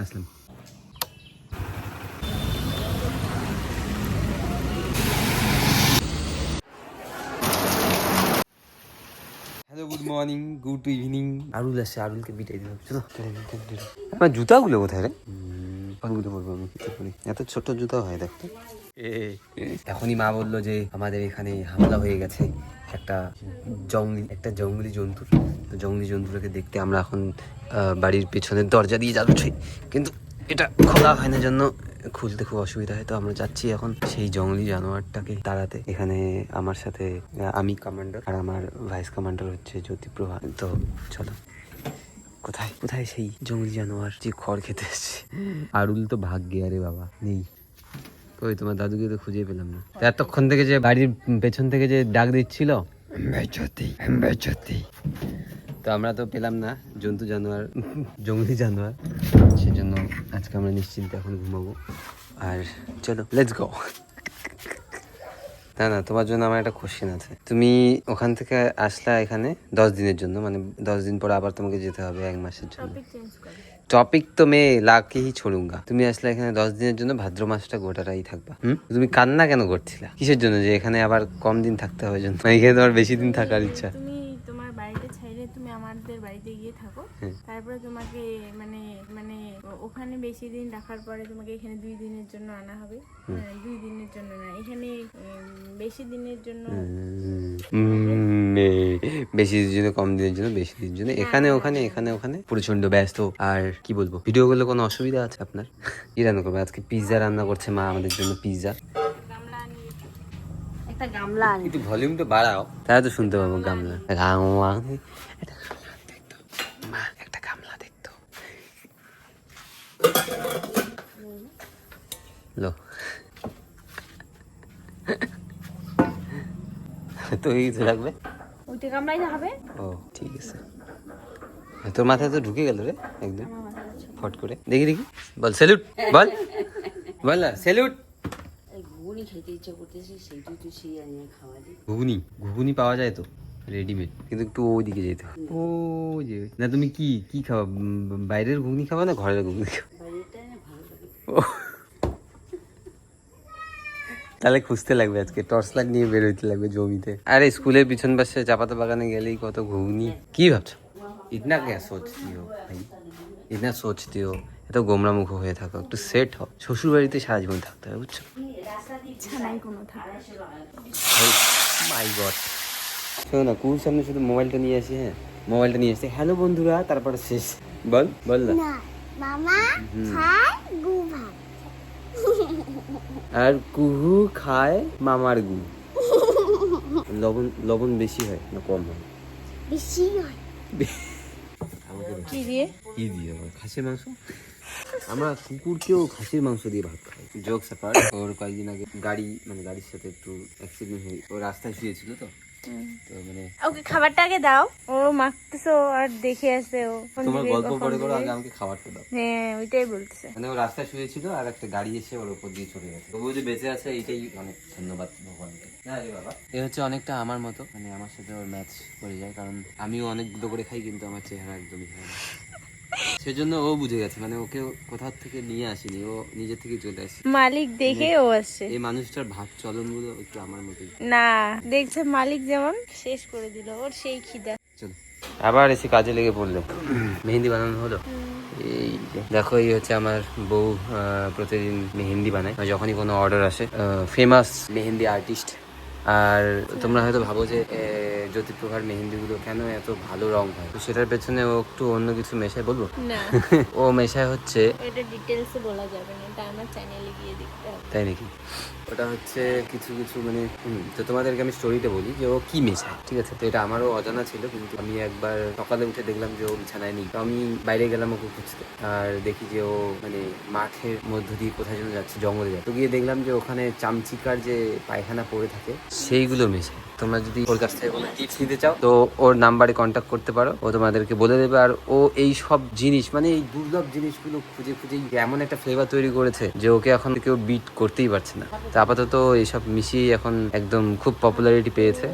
আসলাম। Hello, good morning, good evening. Arul আসছে, আরুলকে বিদায় দিলাম। চলো। আমার জুতাগুলো কোথায় রে? কোনগুলো পরবো আমি? এত ছোট জুতা হয় দেখতে। এখনই মা বললো যে আমাদের এখানে হামলা হয়ে গেছে একটা জঙ্গলি জন্তুর। তো জঙ্গলি জন্তুটাকে দেখতে আমরা এখন বাড়ির পেছনের দরজা দিয়ে যাচ্ছি, কিন্তু এটা খোলা হয় না জন্য খুলতে খুব অসুবিধা হয়। তো আমরা যাচ্ছি এখন সেই জঙ্গলি জানোয়ারটাকে তাড়াতে। এখানে আমার সাথে আমি কমান্ডার আর আমার ভাইস কমান্ডার হচ্ছে জ্যোতিপ্রভা। তো চলো, কোথায় কোথায় সেই জঙ্গলি জানোয়ার যে খড় খেতে এসছে। আরুল তো ভাগ্যে, আরে বাবা নেই। কই তোমার দাদুকে তো খুঁজে পেলাম না। এতক্ষণ থেকে যে বাড়ির পেছন থেকে যে ডাক দিচ্ছিল, তো আমরা তো পেলাম না জঙ্গলি জানোয়ার। সেজন্য আজকে আমরা নিশ্চিন্তে এখন ঘুমাবো। আর চলো, লেটস গো। না, তোমার জন্য আমার একটা কোশ্চেন আছে। তুমি ওখান থেকে আসলা এখানে 10 দিনের জন্য, মানে 10 দিন পর আবার তোমাকে যেতে হবে 1 মাসের জন্য। টপিক তো মে লাকে হি ছোড়ুঙ্গা। তুমি আসলে এখানে 10 দিনের জন্য, ভাদ্র মাসটা গোটাটাই থাকবা। তুমি কান্না কেন করছিলা? কিসের জন্য? যে এখানে আবার কম দিন থাকতে হবে জন্য? এখানে তোমার বেশি দিন থাকার ইচ্ছা। তুমি তোমার বাড়িতে ছাইলে তুমি আমাদের বাড়িতে গিয়ে থাকো, তারপরে তোমাকে মানে মানে ওখানে বেশি দিন রাখার পরে তোমাকে এখানে 2 দিনের জন্য আনা হবে। 2 দিনের জন্য না, এখানে বেশি দিনের জন্য। বেশি দিনের জন্য, কম দিনের জন্য, বেশি দিনের জন্য, এখানে ওখানে প্রচন্ড ব্যস্ত। আর কি বলবো, ভিডিও গুলো কোনো অসুবিধা আছে আপনার? কি রান্না করবে আজকে? পিৎজা রান্না করছে মা আমাদের জন্য, পিৎজা। একটা গামলা একটু ভলিউমটা বাড়াও, তাহলে তো শুনতে পাবো। গামলা মা, একটা গামলা দেখতো লো। তো এই তো লাগবে, ওইটা গামলাই হবে। ও ঠিক আছে। তোর মাথায় তো ঢুকে গেল রে একদম ফট করে। দেখি বল স্যালুট, বল না স্যালুট। ঘুগনি খেতে ইচ্ছা করতেছে, সেইটাই তো সেই আনিয়ে খাওয়া দিই। ঘুগনি পাওয়া যায় তো রেডিমেড, কিন্তু একটু ওইদিকে যেতে হয়। ও যে না, তুমি কি খাবা? বাইরের ঘুগনি খাবা না ঘরের ঘুগনি খাবা? বাড়িটা না ভালো লাগে। তাহলে খুঁজতে লাগবে, আজকে টর্চ লাইট নিয়ে বের হইতে লাগবে জমিতে। আরে স্কুলের পিছন পাশে চাপাতা বাগানে গেলেই কত ঘুগনি। কি ভাবছো? ইতনা কে সোচতি হো ভাই, ইতনা সোচতি হো? এত গোমরা মুখ হয়ে থাকো, একটু সেট হও। শ্বশুর বাড়িতে সারা জীবন থাকতে হবে, বুঝছো? ইচ্ছা নাই কোনো থাকার। মাই গড। শোনো না, কুকুর সামনে শুধু মোবাইলটা নিয়ে আসি। হ্যাঁ, মোবাইলটা নিয়ে আসি, হ্যালো বন্ধুরা, তারপরে শেষ। বল না। মামা খায় গু ভাত। আর কুহু খায় মামার গু। লবণ বেশি হয় না কম হয়? বেশি হয়। কি দিয়ে আবার খাসির মাংস? আমরা কুকুরকেও খাসির মাংস দিয়ে ভাত খাই। জোকস অ্যাপার্ট, ওর কয়েকদিন আগে গাড়ির সাথে একটু অ্যাক্সিডেন্ট হয়ে ও রাস্তায় শুয়েছিল। তো মানে ওকে খাবারটা আগে দাও, ও মাখতেছো আর দেখে আসছে ও। তোমার গল্প পড়ে আগে আমাকে খাবারটা দাও। হ্যাঁ, ওইটাই বলতেছে। মানে ও রাস্তায় শুয়েছিল আর একটা গাড়ি এসে ওর উপর দিয়ে চলে গেছে। তবুও যে বেঁচে আছে, এইটাই অনেক ধন্যবাদ ভগবানকে। না রে বাবা, এ হচ্ছে অনেকটা আমার মতো, মানে আমার সাথে ওর ম্যাচ করে যায়, কারণ আমিও অনেকগুলো করে খাই কিন্তু আমার চেহারা একদমই হয় না। সেজন্য ও বুঝে গেছে, মানে ওকে কোথাও থেকে নিয়ে আসেনি, ও নিজে থেকে চলে আসে। মালিক দেখে ও আসছে। এই মানুষটার ভাব চলন গুলো একটু আমার মতোই। না, দেখছে মালিক যেমন শেষ করে দিল, ওর সেই খিদা। চলো, আবার এসে কাজে লেগে পড়লো। মেহেন্দি বানানো হলো। এই যে দেখো, এই হচ্ছে আমার বউ, প্রতিদিন মেহেন্দি বানায় যখনই কোনো অর্ডার আসে। Famous mehndi artist. আর তোমরা হয়তো ভাবো যে জ্যোতিপ্রভার মেহেন্দিগুলো কেন এত ভালো রং হয়, তো সেটার পেছনে ও একটু অন্য কিছু মেশায়, বলবো না। ও মেশায় হচ্ছে, এটা ডিটেইলসে বলা যাবে না, এটা আমার চ্যানেলে গিয়ে দেখতে হবে। তাই নাকি? ওটা হচ্ছে কিছু মানে তো তোমাদেরকে আমি স্টোরিটা বলি যে ও কি মেশায়, ঠিক আছে? তো এটা আমারও অজানা ছিল, কিন্তু আমি একবার সকালে উঠে দেখলাম যে ও বিছানায় নেই। তো আমি বাইরে গেলাম ওকে খুঁজতে, আর দেখি যে ও মানে মাঠের মধ্য দিয়ে কোথায় যেন যাচ্ছে, জঙ্গলে যাচ্ছে। তো গিয়ে দেখলাম যে ওখানে চামচিকার যে পায়খানা পড়ে থাকে সেইগুলো মেশায়। তোমরা যদি ওর কাছ থেকে কোনো টিপস নিতে চাও তো ওর নাম্বারে কন্ট্যাক্ট করতে পারো, ও তোমাদেরকে বলে দেবে। আর ও এই সব জিনিস, মানে এই দুর্লভ জিনিসগুলো খুঁজে এমন একটা ফ্লেভার তৈরি করেছে যে ওকে এখন কেউ বিট করতেই পারছে না। তো আপাতত এইসব মিশিয়ে এখন একদম খুব পপুলারিটি পেয়েছে।